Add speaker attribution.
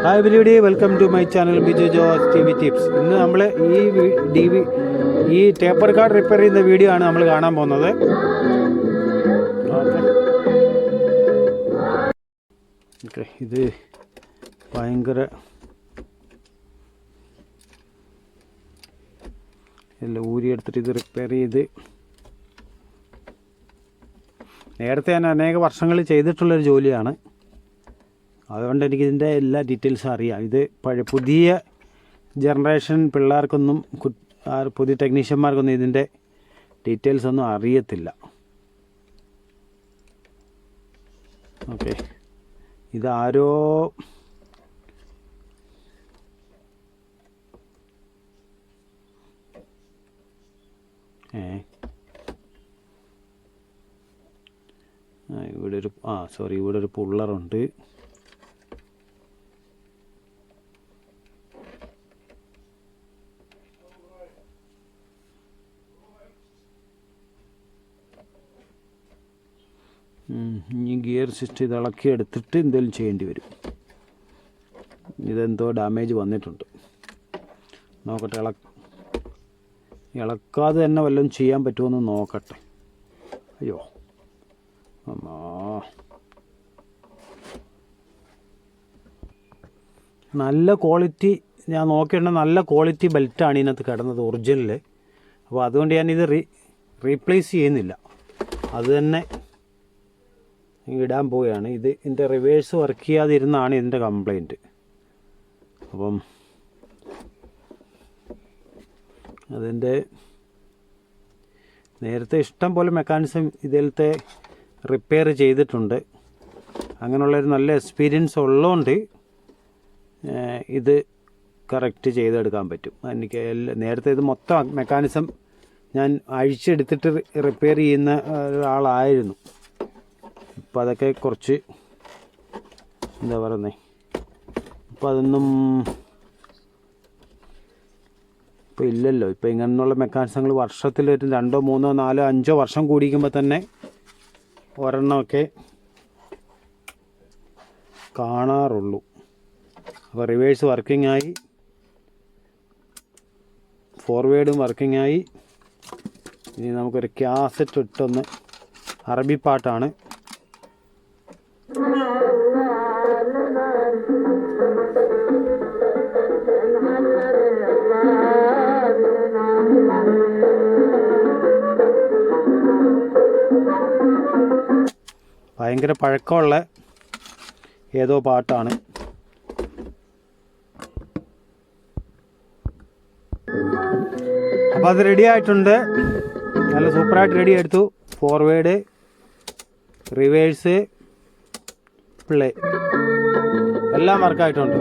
Speaker 1: Hi everybody, welcome to my channel Biju Jose TV tips. ഇന്ന് നമ്മൾ ഈ ടേപ്പർ കാർഡ് റിപ്പയർ ചെയ്യുന്ന വീഡിയോ ആണ് നമ്മൾ കാണാൻ പോകുന്നത്. ഓക്കെ, ഇത് ഭയങ്കര എല്ലാം ഊരിയെടുത്തിട്ട് ഇത് റിപ്പയർ ചെയ്ത് നേരത്തെ ഞാൻ അനേക വർഷങ്ങളിൽ ചെയ്തിട്ടുള്ളൊരു ജോലിയാണ്. അതുകൊണ്ട് എനിക്കിതിൻ്റെ എല്ലാ ഡീറ്റെയിൽസും അറിയാം. ഇത് പുതിയ ജനറേഷൻ പിള്ളേർക്കൊന്നും പുതിയ ടെക്നീഷ്യന്മാർക്കൊന്നും ഇതിൻ്റെ ഡീറ്റെയിൽസ് ഒന്നും അറിയത്തില്ല. ഓക്കെ, ഇതാരോ ഇവിടെ ഒരു പുള്ളറുണ്ട്. ഇനി ഗിയർ സിസ്റ്റം ഇത് ഇളക്കി എടുത്തിട്ട് എന്തെങ്കിലും ചെയ്യേണ്ടി വരും. ഇതെന്തോ ഡാമേജ് വന്നിട്ടുണ്ട്. നോക്കട്ടെ, ഇളക്കാതെ തന്നെ വല്ലതും ചെയ്യാൻ പറ്റുമെന്ന് നോക്കട്ടെ. അയ്യോ അമ്മാ, നല്ല ക്വാളിറ്റി ഞാൻ നോക്കിയിട്ട് നല്ല ക്വാളിറ്റി ബെൽറ്റാണ് ഇതിനകത്ത് കിടന്നത്, ഒറിജിനൽ. അപ്പോൾ അതുകൊണ്ട് ഞാനിത് റീപ്ലേസ് ചെയ്യുന്നില്ല, അത് തന്നെ ഇടാൻ പോവുകയാണ്. ഇതിൻ്റെ റിവേഴ്സ് വർക്ക് ചെയ്യാതിരുന്നാണ് ഇതിൻ്റെ കംപ്ലൈൻറ്റ്. അപ്പം അതിൻ്റെ നേരത്തെ ഇഷ്ടം പോലെ മെക്കാനിസം ഇതിലത്തെ റിപ്പയർ ചെയ്തിട്ടുണ്ട്. അങ്ങനെയുള്ളൊരു നല്ല എക്സ്പീരിയൻസ് ഉള്ളതുകൊണ്ട് ഇത് കറക്റ്റ് ചെയ്തെടുക്കാൻ പറ്റും. എനിക്ക് നേരത്തെ ഇത് മൊത്തം മെക്കാനിസം ഞാൻ അഴിച്ചെടുത്തിട്ട് റിപ്പയർ ചെയ്യുന്ന ഒരാളായിരുന്നു. ഇപ്പോൾ അതൊക്കെ കുറച്ച് എന്താ പറയുന്നത്, ഇപ്പോൾ അതൊന്നും ഇപ്പോൾ ഇല്ലല്ലോ. ഇപ്പോൾ ഇങ്ങനെയുള്ള മെക്കാനിസങ്ങൾ വർഷത്തിലൊരു 2, 3, 4, 5 വർഷം കൂടിക്കുമ്പോൾ തന്നെ ഒരെണ്ണമൊക്കെ കാണാറുള്ളൂ. അപ്പോൾ റിവേഴ്സ് വർക്കിംഗ് ആയി, ഫോർവേഡും വർക്കിംഗ് ആയി. ഇനി നമുക്കൊരു കാസറ്റ് ഇട്ടൊന്ന്, അറബി പാട്ടാണ്. ഭയങ്കര പഴക്കമുള്ള ഏതോ പാട്ടാണ്. അപ്പോൾ അത് റെഡി ആയിട്ടുണ്ട്, നല്ല സൂപ്പറായിട്ട് റെഡി എടുത്തു. ഫോർവേഡ്, റിവേഴ്സ്, പ്ലേ എല്ലാം വർക്കായിട്ടുണ്ട്.